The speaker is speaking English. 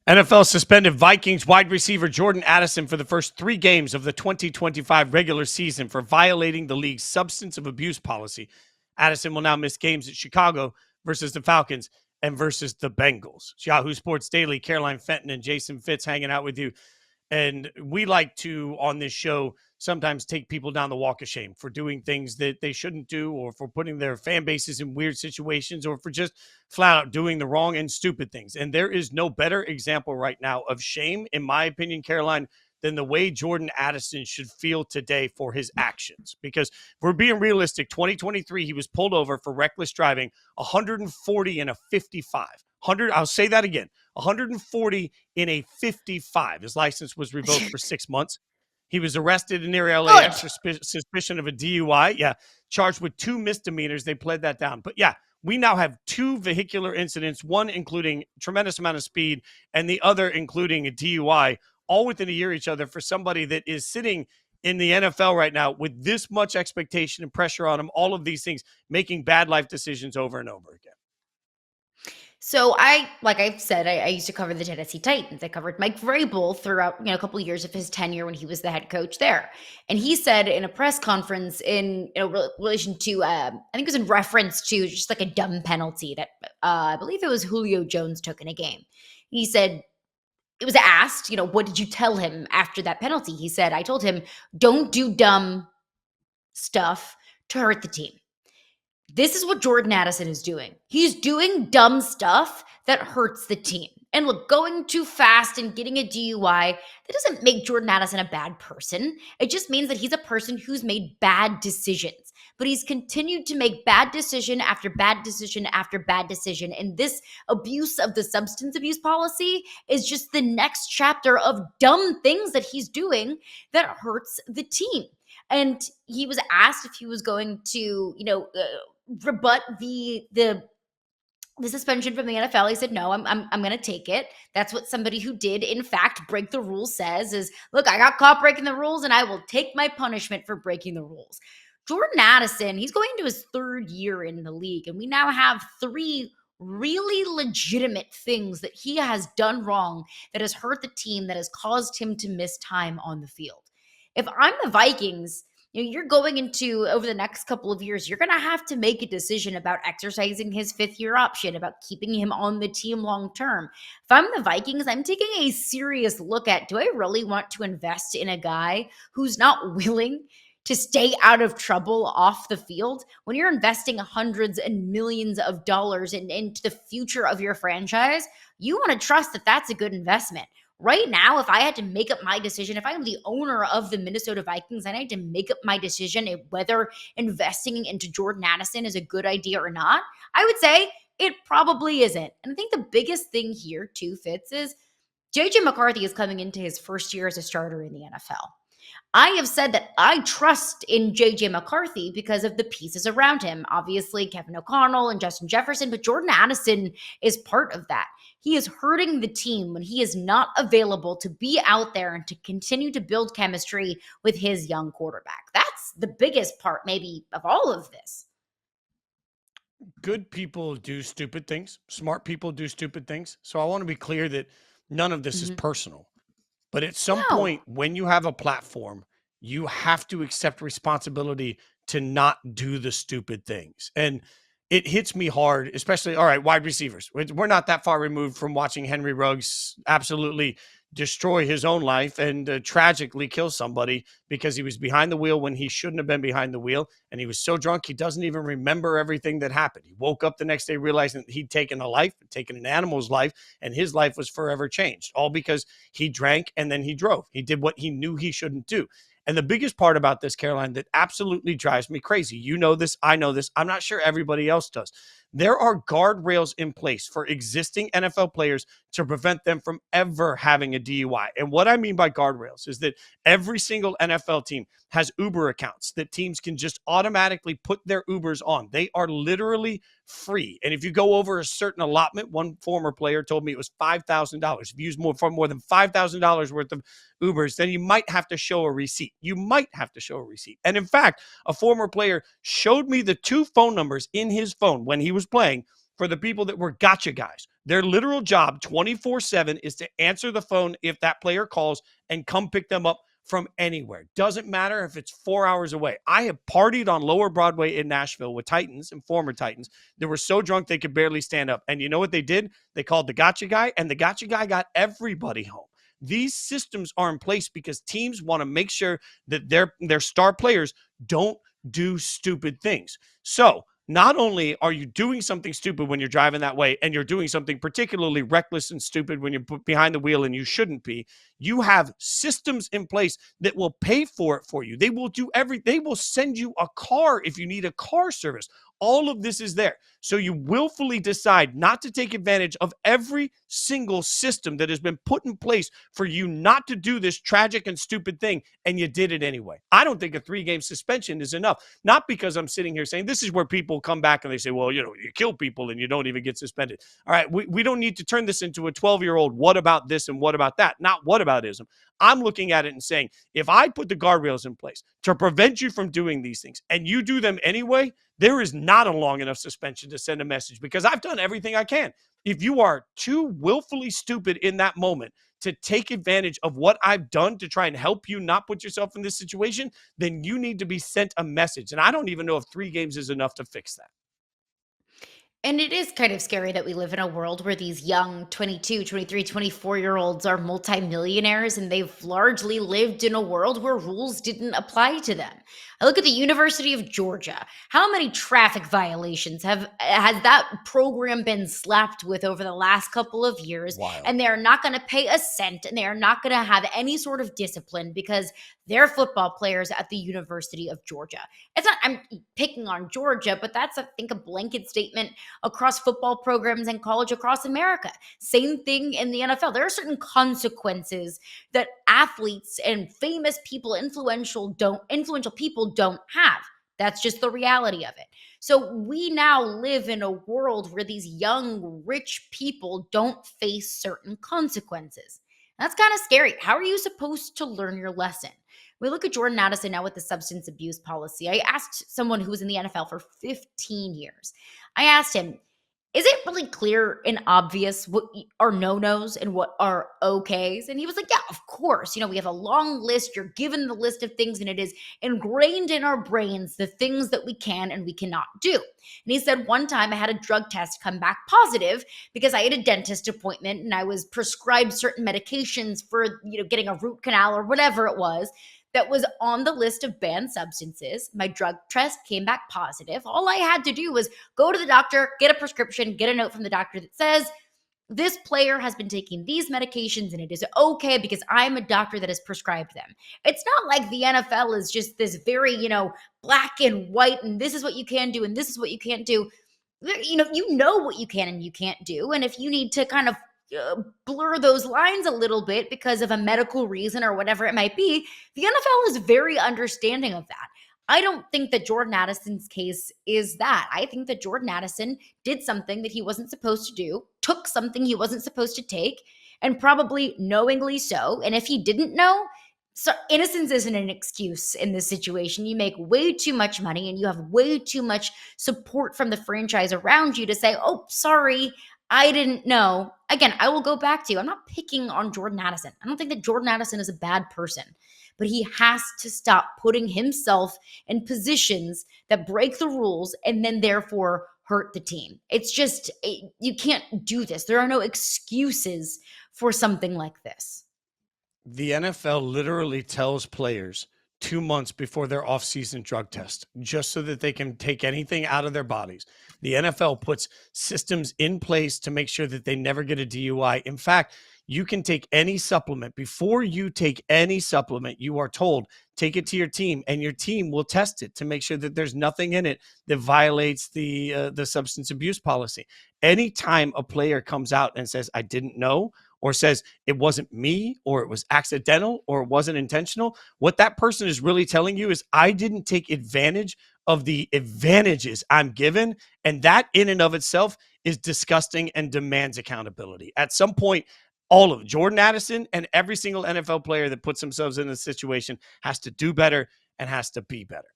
NFL suspended Vikings wide receiver Jordan Addison for the first 3 games of the 2025 regular season for violating the league's substance of abuse policy. Addison will now miss games at Chicago versus the Falcons and versus the Bengals. Yahoo Sports Daily, Caroline Fenton and Jason Fitz hanging out with you. And we like to, on this show, sometimes take people down the walk of shame for doing things that they shouldn't do, or for putting their fan bases in weird situations, or for just flat out doing the wrong and stupid things. And there is no better example right now of shame, in my opinion, Caroline, than the way Jordan Addison should feel today for his actions. Because if we're being realistic, 2023, he was pulled over for reckless driving, 140 and a 55. I'll say that again, 140 in a 55. His license was revoked for 6 months. He was arrested near LAX for suspicion of a DUI. Yeah, charged with 2 misdemeanors. They pled that down. But yeah, we now have 2 vehicular incidents, one including tremendous amount of speed and the other including a DUI, all within a year of each other, for somebody that is sitting in the NFL right now with this much expectation and pressure on him, all of these things, making bad life decisions over and over again. So like I've said, I used to cover the Tennessee Titans. I covered Mike Vrabel throughout, a couple of years of his tenure when he was the head coach there. And he said in a press conference in relation to, I think it was in reference to just like a dumb penalty that I believe it was Julio Jones took in a game. He said, it was asked, what did you tell him after that penalty? He said, I told him, don't do dumb stuff to hurt the team. This is what Jordan Addison is doing. He's doing dumb stuff that hurts the team. And look, going too fast and getting a DUI, that doesn't make Jordan Addison a bad person. It just means that he's a person who's made bad decisions. But he's continued to make bad decision after bad decision after bad decision. And this abuse of the substance abuse policy is just the next chapter of dumb things that he's doing that hurts the team. And he was asked if he was going to, rebut the suspension from the NFL. He said, no, I'm going to take it. That's what somebody who did, in fact, break the rules says is, look, I got caught breaking the rules and I will take my punishment for breaking the rules. Jordan Addison, he's going into his 3rd year in the league, and we now have 3 really legitimate things that he has done wrong that has hurt the team, that has caused him to miss time on the field. If I'm the Vikings, you're going into, over the next couple of years, you're going to have to make a decision about exercising his 5th-year option, about keeping him on the team long term. If I'm the Vikings, I'm taking a serious look at, do I really want to invest in a guy who's not willing to stay out of trouble off the field? When you're investing hundreds and millions of dollars into the future of your franchise, you want to trust that that's a good investment. Right now, if I had to make up my decision, if I am the owner of the Minnesota Vikings, and I had to make up my decision whether investing into Jordan Addison is a good idea or not, I would say it probably isn't. And I think the biggest thing here, too, Fitz, is JJ McCarthy is coming into his 1st year as a starter in the NFL. I have said that I trust in JJ McCarthy because of the pieces around him. Obviously, Kevin O'Connell and Justin Jefferson, but Jordan Addison is part of that. He is hurting the team when he is not available to be out there and to continue to build chemistry with his young quarterback. That's the biggest part, maybe, of all of this. Good people do stupid things. Smart people do stupid things. So I want to be clear that none of this is personal. But at some point, when you have a platform, you have to accept responsibility to not do the stupid things. And it hits me hard, especially, all right, wide receivers. We're not that far removed from watching Henry Ruggs absolutely destroy his own life and tragically kill somebody because he was behind the wheel when he shouldn't have been behind the wheel. And he was so drunk, he doesn't even remember everything that happened. He woke up the next day realizing that he'd taken a life, taken an animal's life, and his life was forever changed, all because he drank and then he drove. He did what he knew he shouldn't do. And the biggest part about this, Caroline, that absolutely drives me crazy, you know this, I know this, I'm not sure everybody else does. There are guardrails in place for existing NFL players to prevent them from ever having a DUI. And what I mean by guardrails is that every single NFL team has Uber accounts that teams can just automatically put their Ubers on. They are literally free. And if you go over a certain allotment, one former player told me it was $5,000. If you use more than $5,000 worth of Ubers, then you might have to show a receipt. And in fact, a former player showed me the 2 phone numbers in his phone when he was playing for the people that were gotcha guys. Their literal job 24/7 is to answer the phone if that player calls and come pick them up from anywhere. Doesn't matter if it's 4 hours away. I have partied on Lower Broadway in Nashville with Titans and former Titans that were so drunk they could barely stand up. And you know what they did? They called the gotcha guy, and the gotcha guy got everybody home. These systems are in place because teams want to make sure that their star players don't do stupid things. So not only are you doing something stupid when you're driving that way, and you're doing something particularly reckless and stupid when you're behind the wheel and you shouldn't be, you have systems in place that will pay for it for you. They will do they will send you a car if you need a car service. All of this is there. So you willfully decide not to take advantage of every single system that has been put in place for you not to do this tragic and stupid thing, and you did it anyway. I don't think a 3-game suspension is enough. Not because I'm sitting here saying this is where people come back and they say, well, you kill people and you don't even get suspended. All right, we don't need to turn this into a 12-year-old what about this and what about that. Not whataboutism. I'm looking at it and saying, if I put the guardrails in place to prevent you from doing these things and you do them anyway, there is not a long enough suspension to send a message, because I've done everything I can. If you are too willfully stupid in that moment to take advantage of what I've done to try and help you not put yourself in this situation, then you need to be sent a message. And I don't even know if 3 games is enough to fix that. And it is kind of scary that we live in a world where these young 22, 23, 24-year-olds are multimillionaires, and they've largely lived in a world where rules didn't apply to them. I look at the University of Georgia. How many traffic violations has that program been slapped with over the last couple of years? Wild. And they're not going to pay a cent, and they are not going to have any sort of discipline because they're football players at the University of Georgia. It's not, I'm picking on Georgia, but that's, I think, a blanket statement across football programs and college across America. Same thing in the NFL. There are certain consequences that athletes and famous people, influential people don't have. That's just the reality of it. So we now live in a world where these young, rich people don't face certain consequences. That's kind of scary. How are you supposed to learn your lesson? We look at Jordan Addison now with the substance abuse policy. I asked someone who was in the NFL for 15 years. I asked him, is it really clear and obvious what are no-nos and what are okays? And he was like, yeah, of course. We have a long list. You're given the list of things, and it is ingrained in our brains, the things that we can and we cannot do. And he said, one time I had a drug test come back positive because I had a dentist appointment and I was prescribed certain medications for, getting a root canal or whatever it was that was on the list of banned substances. My drug test came back positive. All I had to do was go to the doctor, get a prescription, get a note from the doctor that says, this player has been taking these medications and it is okay because I'm a doctor that has prescribed them. It's not like the NFL is just this very, black and white, and this is what you can do and this is what you can't do. You know what you can and you can't do. And if you need to kind of blur those lines a little bit because of a medical reason or whatever it might be, the NFL is very understanding of that. I don't think that Jordan Addison's case is that. I think that Jordan Addison did something that he wasn't supposed to do, took something he wasn't supposed to take, and probably knowingly so. And if he didn't know, so innocence isn't an excuse in this situation. You make way too much money and you have way too much support from the franchise around you to say, oh, sorry, I didn't know. Again, I will go back to, I'm not picking on Jordan Addison. I don't think that Jordan Addison is a bad person, but he has to stop putting himself in positions that break the rules and then therefore hurt the team. It's just, you can't do this. There are no excuses for something like this. The NFL literally tells players 2 months before their off-season drug test, just so that they can take anything out of their bodies. The NFL puts systems in place to make sure that they never get a DUI. In fact, you can take any supplement. Before you take any supplement, you are told, take it to your team, and your team will test it to make sure that there's nothing in it that violates the substance abuse policy. Anytime a player comes out and says, I didn't know, or says it wasn't me, or it was accidental, or it wasn't intentional, what that person is really telling you is, I didn't take advantage of the advantages I'm given. And that in and of itself is disgusting and demands accountability. At some point, all of Jordan Addison and every single NFL player that puts themselves in this situation has to do better and has to be better.